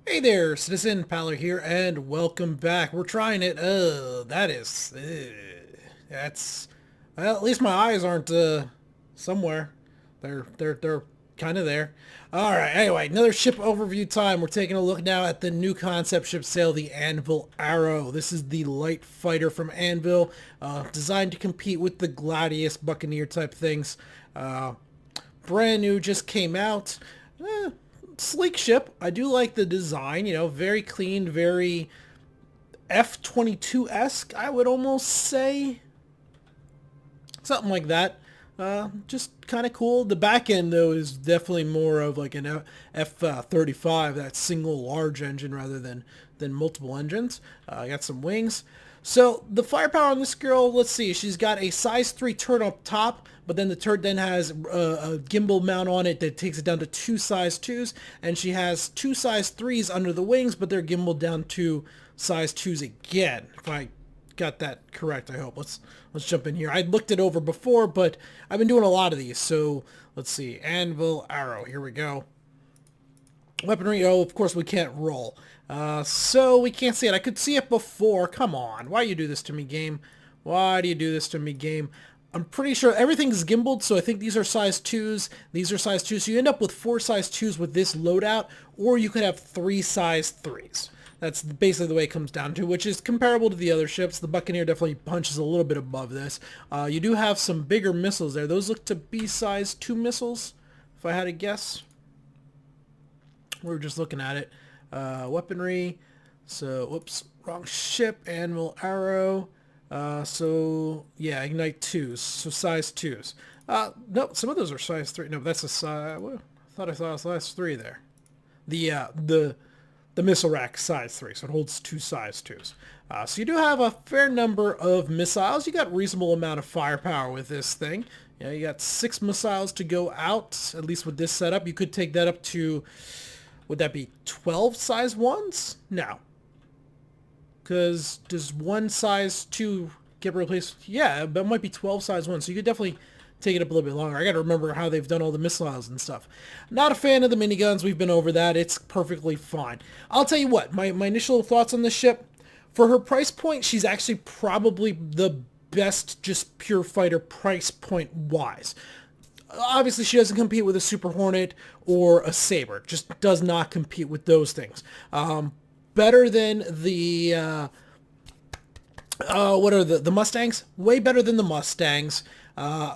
Hey there, Citizen Paler here, and welcome back. We're trying it. That's well. At least my eyes aren't somewhere. They're kind of there. All right. Anyway, another ship overview time. We're taking a look now at the new concept ship sail, the Anvil Arrow. This is the light fighter from Anvil, designed to compete with the Gladius Buccaneer type things. Uh, Brand new, just came out. Sleek ship. I do like the design, very clean, very F-22-esque, I would almost say. Something like that. Just kind of cool. The back end, though, is definitely more of like an F-35, that single large engine rather than multiple engines. I got some wings. So the firepower on this girl, let's see, she's got a size 3 turret up top, but then the turret then has a gimbal mount on it that takes it down to 2 size 2s, and she has 2 size 3s under the wings, but they're gimbaled down to size 2s again, if I got that correct, I hope. Let's jump in here. I looked it over before, but I've been doing a lot of these, so let's see. Anvil Arrow, here we go. Weaponry, oh, of course we can't roll. So we can't see it. I could see it before. Come on. Why you do this to me, game? Why do you do this to me, game? I'm pretty sure everything's gimbaled, so I think these are size 2s. These are size 2s. So you end up with 4 size 2s with this loadout, or you could have 3 size 3s. That's basically the way it comes down to, which is comparable to the other ships. The Buccaneer definitely punches a little bit above this. You do have some bigger missiles there. Those look to be size 2 missiles, if I had to guess. We were just looking at it. Weaponry. So, whoops, wrong ship. Anvil Arrow. So, yeah, Ignite 2s. So, size 2s. No, some of those are size 3. No, that's a size... Well, I saw a size 3 there. The missile rack size 3, so it holds 2 size 2s. So you do have a fair number of missiles. You got reasonable amount of firepower with this thing. You got 6 missiles to go out, at least with this setup. You could take that up to... Would that be 12 size 1s? No. Because does one size 2 get replaced? Yeah, but it might be 12 size 1. So you could definitely take it up a little bit longer. I got to remember how they've done all the missiles and stuff. Not a fan of the miniguns. We've been over that. It's perfectly fine. I'll tell you what. My initial thoughts on this ship. For her price point, she's actually probably the best just pure fighter price point wise. Obviously, she doesn't compete with a Super Hornet or a Saber. Just does not compete with those things. Better than the what are the Mustangs? Way better than the Mustangs.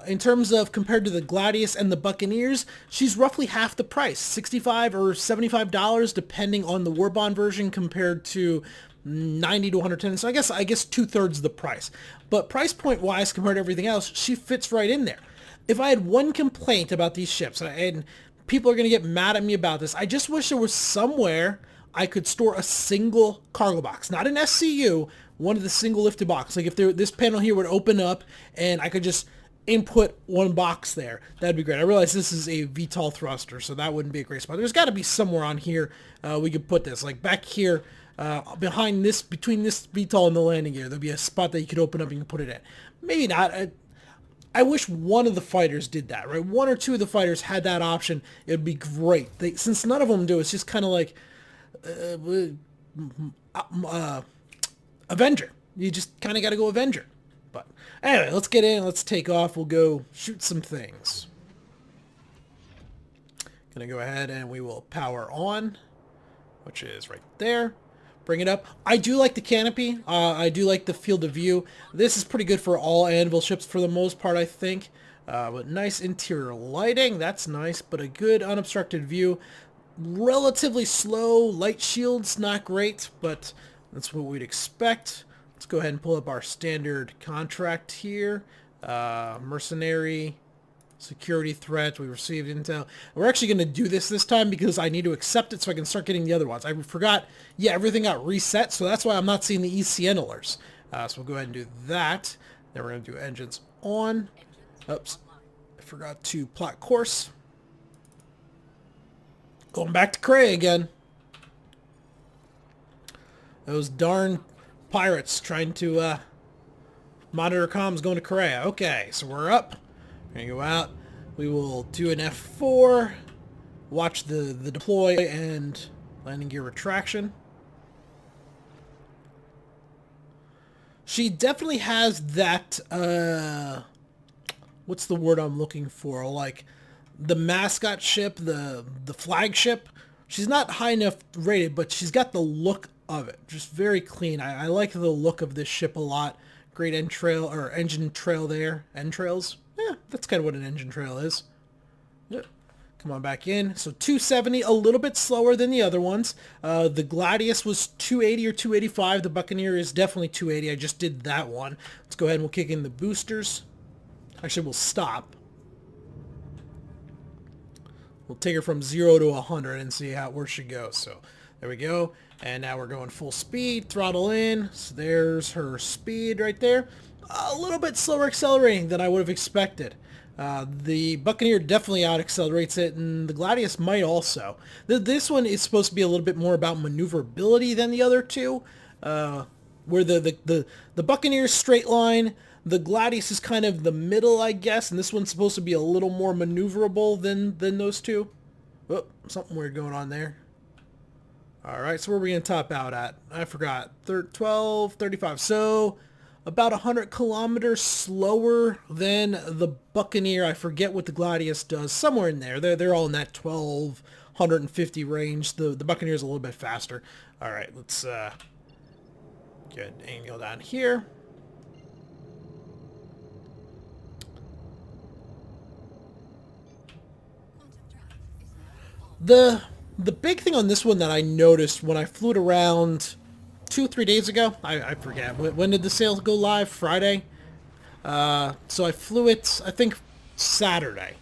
In terms of compared to the Gladius and the Buccaneers, she's roughly half the price, $65 or $75, depending on the Warbond version, compared to 90 to 110. So I guess 2/3 the price. But price point wise, compared to everything else, she fits right in there. If I had one complaint about these ships, and people are going to get mad at me about this, I just wish there was somewhere I could store a single cargo box, not an SCU, one of the single lifted box. Like if this panel here would open up and I could just input one box there, that'd be great. I realize this is a VTOL thruster, so that wouldn't be a great spot. There's got to be somewhere on here we could put this, like back here behind this, between this VTOL and the landing gear, there'd be a spot that you could open up and you can put it in. Maybe not. I wish one of the fighters did that, right? One or two of the fighters had that option. It would be great. Since none of them do, it's just kind of like Avenger. You just kind of got to go Avenger. But anyway, let's get in. Let's take off. We'll go shoot some things. Gonna go ahead and we will power on, which is right there. Bring it up. I do like the canopy. I do like the field of view. This is pretty good for all Anvil ships for the most part, I think. But nice interior lighting. That's nice, but a good unobstructed view. Relatively slow. Light shields, not great, but that's what we'd expect. Let's go ahead and pull up our standard contract here. Mercenary. Security threat. We received intel. We're actually going to do this time because I need to accept it so I can start getting the other ones. I forgot. Yeah, everything got reset, so that's why I'm not seeing the ECN alerts. So we'll go ahead and do that. Then we're going to do engines on. Oops. I forgot to plot course. Going back to Cray again. Those darn pirates trying to monitor comms going to Korea. Okay, so we're up. We're going to go out. We will do an F4, watch the deploy, and Landing gear retraction. She definitely has that, what's the word I'm looking for? Like, the mascot ship, the flagship. She's not high enough rated, but she's got the look of it. Just very clean. I like the look of this ship a lot. Great entrail, or engine trail there. Entrails? Yeah, that's kind of what an engine trail is. Yep. Come on back in. So 270, a little bit slower than the other ones. The Gladius was 280 or 285. The Buccaneer is definitely 280. I just did that one. Let's go ahead and we'll kick in the boosters. Actually, we'll stop. We'll take her from 0 to 100 and see where she goes. So there we go. And now we're going full speed, throttle in. So there's her speed right there. A little bit slower accelerating than I would have expected. The Buccaneer definitely out-accelerates it, and the Gladius might also. This one is supposed to be a little bit more about maneuverability than the other two, where the Buccaneer's straight line, the Gladius is kind of the middle, I guess, and this one's supposed to be a little more maneuverable than those two. Oh, something weird going on there. Alright, so where are we going to top out at? I forgot. 12, 35. So about 100 kilometers slower than the Buccaneer. I forget what the Gladius does. Somewhere in there. They're all in that 1,250 range. The Buccaneer's a little bit faster. Alright, let's get an angle down here. The big thing on this one that I noticed when I flew it around 2-3 days ago, I forget, when did the sale go live? Friday? So I flew it, I think, Saturday,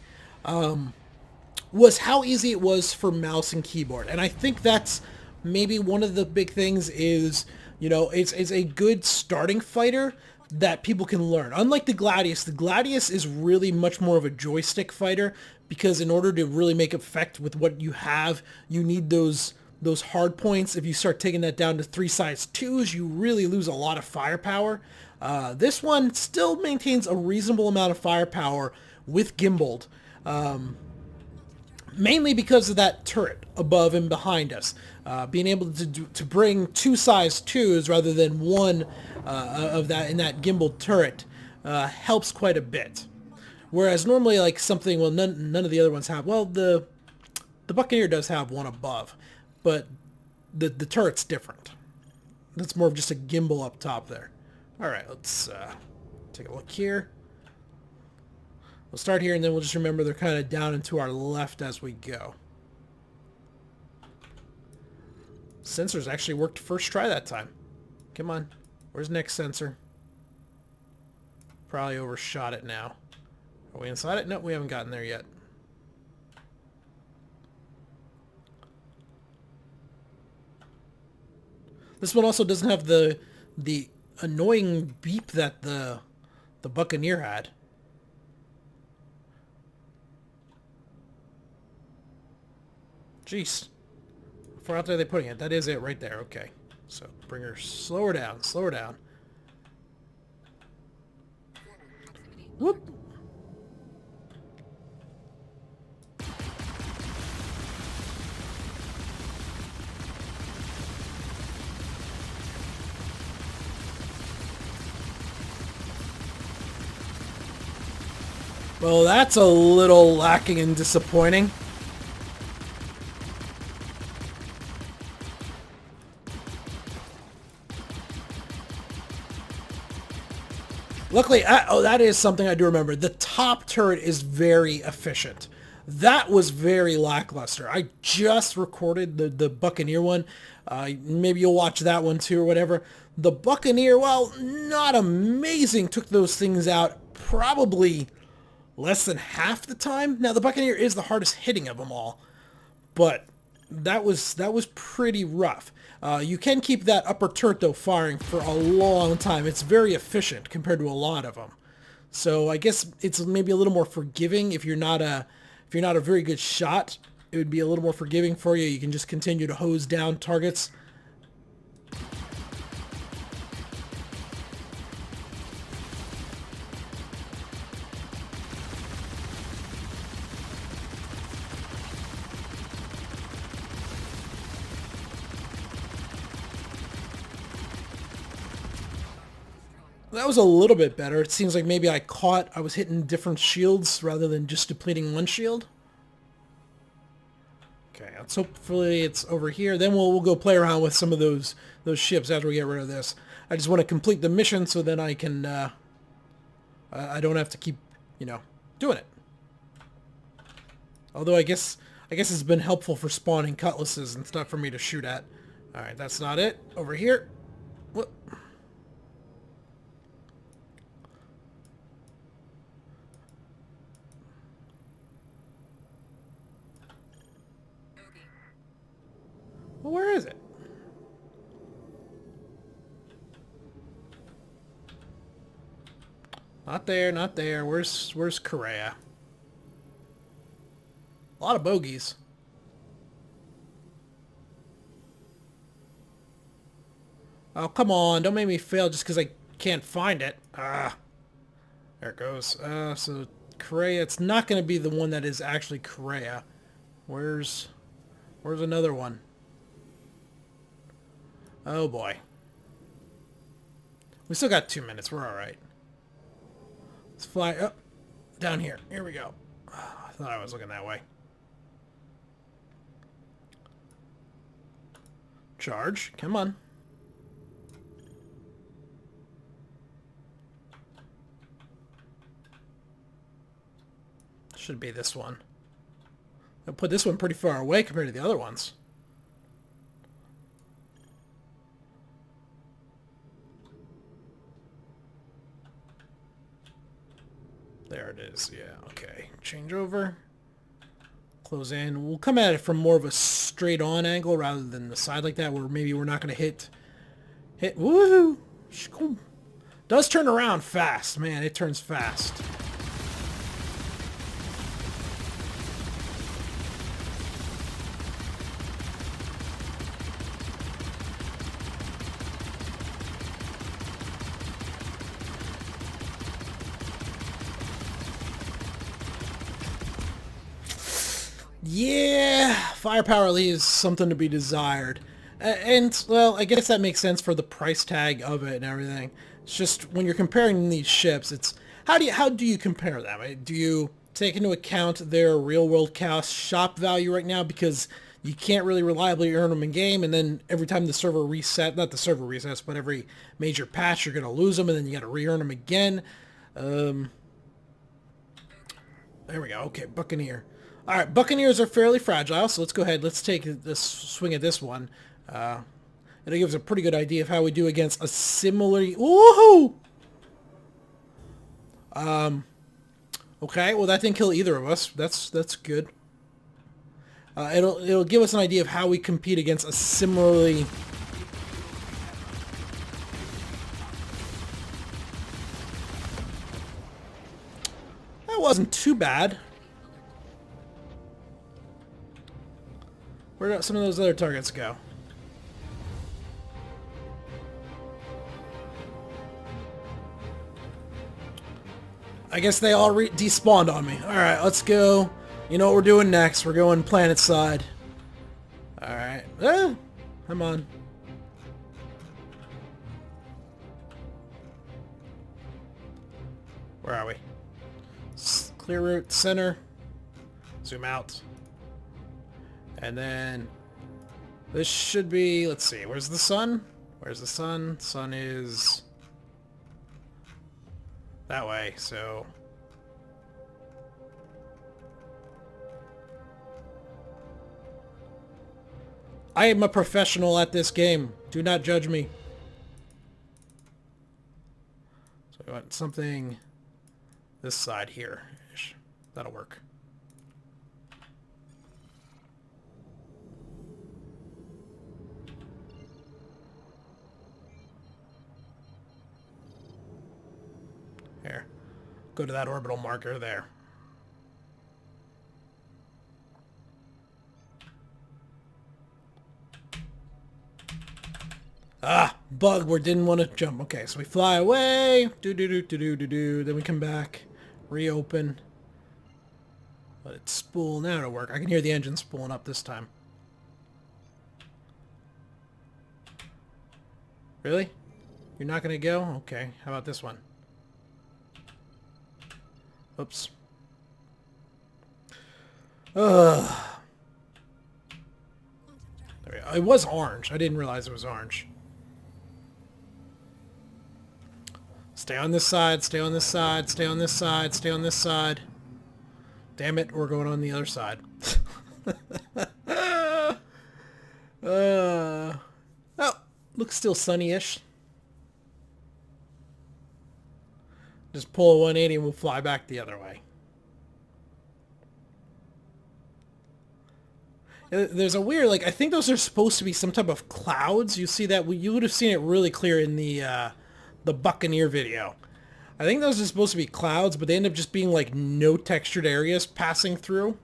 was how easy it was for mouse and keyboard. And I think that's maybe one of the big things is, you know, it's a good starting fighter that people can learn. Unlike the Gladius is really much more of a joystick fighter, because in order to really make effect with what you have, you need those hard points. If you start taking that down to 3 size 2s, you really lose a lot of firepower. This one still maintains a reasonable amount of firepower with gimbaled, mainly because of that turret above and behind us. Being able to bring 2 size 2s rather than one of that in that gimbaled turret helps quite a bit. Whereas normally, like something, well, none of the other ones have. Well, the Buccaneer does have one above, but the turret's different. That's more of just a gimbal up top there. All right, let's take a look here. We'll start here, and then we'll just remember they're kind of down and to our left as we go. Sensors actually worked first try that time. Come on. Where's next sensor? Probably overshot it now. Are we inside it? No, we haven't gotten there yet. This one also doesn't have the annoying beep that the Buccaneer had. Jeez. How far out there are they putting it? That is it right there. Okay. So bring her, slow her down, slow her down. Whoop. Well, that's a little lacking and disappointing. Luckily, oh, that is something I do remember. The top turret is very efficient. That was very lackluster. I just recorded the Buccaneer one. Maybe you'll watch that one too or whatever. The Buccaneer, well, not amazing. Took those things out probably less than half the time. Now, the Buccaneer is the hardest hitting of them all, but that was pretty rough. You can keep that upper turret, though, firing for a long time. It's very efficient compared to a lot of them. So I guess it's maybe a little more forgiving if you're not a very good shot. It would be a little more forgiving for you. You can just continue to hose down targets. That was a little bit better. It seems like maybe I was hitting different shields rather than just depleting one shield. Okay, let's hopefully it's over here. Then we'll go play around with some of those ships after we get rid of this. I just want to complete the mission so then I can I don't have to keep, you know, doing it. Although I guess it's been helpful for spawning cutlasses and stuff for me to shoot at. All right, that's not it. Over here. Whoop. Well, where is it? Not there, not there. Where's Korea? A lot of bogeys. Oh, come on. Don't make me fail just because I can't find it. Ah. There it goes. So Korea, it's not going to be the one that is actually Korea. Where's another one? Oh boy. We still got 2 minutes. We're all right. Let's fly up down here. Here we go. I thought I was looking that way. Charge. Come on. Should be this one. I'll put this one pretty far away compared to the other ones. There it is. Yeah, okay. Change over. Close in. We'll come at it from more of a straight on angle rather than the side like that where maybe we're not going to hit. Woohoo! Does turn around fast. Man, it turns fast. Yeah, firepower leaves something to be desired. And, well, I guess that makes sense for the price tag of it and everything. It's just, when you're comparing these ships, it's, how do you compare them? Do you take into account their real-world cost shop value right now? Because you can't really reliably earn them in-game, and then every time the server resets, not the server resets, but every major patch, you're going to lose them, and then you got to re-earn them again. There we go. Okay, Buccaneer. All right, Buccaneers are fairly fragile, so let's go ahead. Let's take this swing at this one. It'll give us a pretty good idea of how we do against a similar... Woohoo! Okay, well, that didn't kill either of us. That's good. It'll give us an idea of how we compete against a similarly... That wasn't too bad. Where did some of those other targets go? I guess they all despawned on me. Alright, let's go. You know what we're doing next. We're going planet side. Alright. Come on. Where are we? Clear route, center. Zoom out. And then this should be, let's see, where's the sun? Where's the sun? Sun is that way, so I am a professional at this game. Do not judge me. So I want something this side here. That'll work. Here. Go to that orbital marker there. Ah, bug where didn't want to jump. Okay, so we fly away. Do. Then we come back. Reopen. Let it spool. Now it'll work. I can hear the engine spooling up this time. Really? You're not going to go? Okay. How about this one? Oops. Ugh. There we go. It was orange. I didn't realize it was orange. Stay on this side, stay on this side, stay on this side, stay on this side. Damn it, we're going on the other side. Oh, looks still sunny-ish. Just pull a 180 and we'll fly back the other way. There's a weird, like, I think those are supposed to be some type of clouds. You see that? You would have seen it really clear in the Buccaneer video. I think those are supposed to be clouds, but they end up just being, like, no textured areas passing through.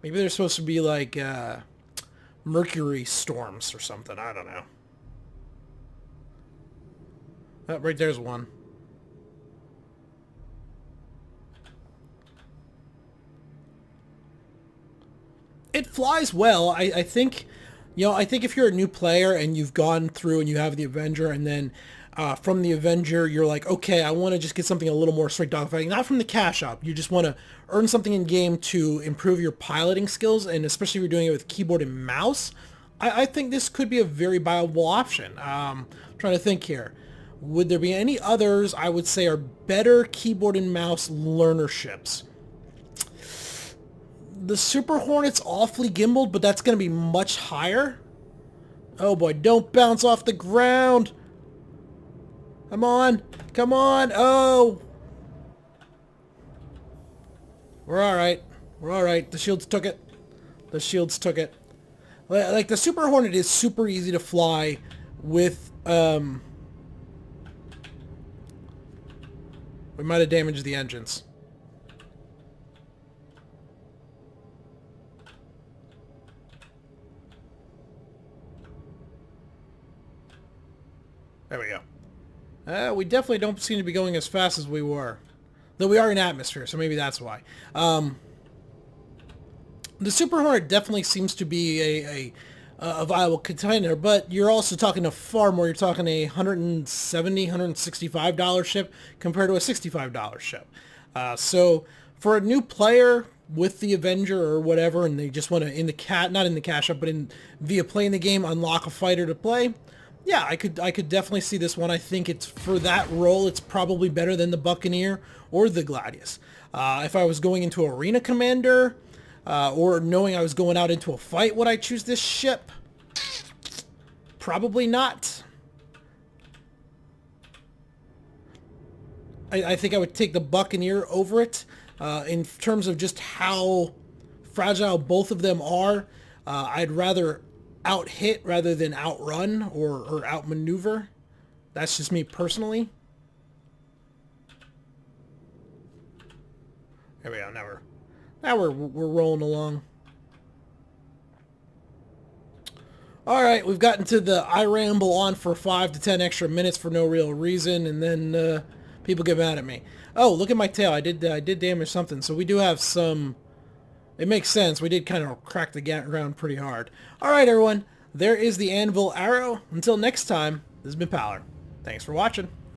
Maybe they're supposed to be, like, mercury storms or something. I don't know. Oh, right there's one. It flies well. I think, you know, I think if you're a new player and you've gone through and you have the Avenger and then from the Avenger you're like, okay, I want to just get something a little more straight dogfighting. Not from the cash up. You just want to earn something in game to improve your piloting skills, and especially if you're doing it with keyboard and mouse. I think this could be a very viable option. Trying to think here. Would there be any others I would say are better keyboard and mouse learnerships? The Super Hornet's awfully gimbaled, but that's going to be much higher. Oh boy, don't bounce off the ground. Come on. Come on. Oh. We're alright. We're alright. The shields took it. The shields took it. Like, the Super Hornet is super easy to fly with, we might have damaged the engines. There we go. We definitely don't seem to be going as fast as we were. Though we are in atmosphere, so maybe that's why. The Super Hornet definitely seems to be a viable contender, but you're also talking a far more. You're talking a $170, $165 ship compared to a $65 ship. So for a new player with the Avenger or whatever, and they just want to not in the cash up, but via playing the game, unlock a fighter to play. Yeah, I could definitely see this one. I think it's for that role, it's probably better than the Buccaneer or the Gladius. If I was going into Arena Commander or knowing I was going out into a fight, would I choose this ship? Probably not. I think I would take the Buccaneer over it in terms of just how fragile both of them are. I'd rather out-hit rather than outrun or outmaneuver. That's just me personally. There we go. Now we're rolling along. All right, we've gotten to the I ramble on for 5 to 10 extra minutes for no real reason, and then people get mad at me. Oh, look at my tail. I did damage something. So we do have some. It makes sense. We did kind of crack the ground pretty hard. All right, everyone. There is the Anvil arrow. Until next time, this has been Powler. Thanks for watching.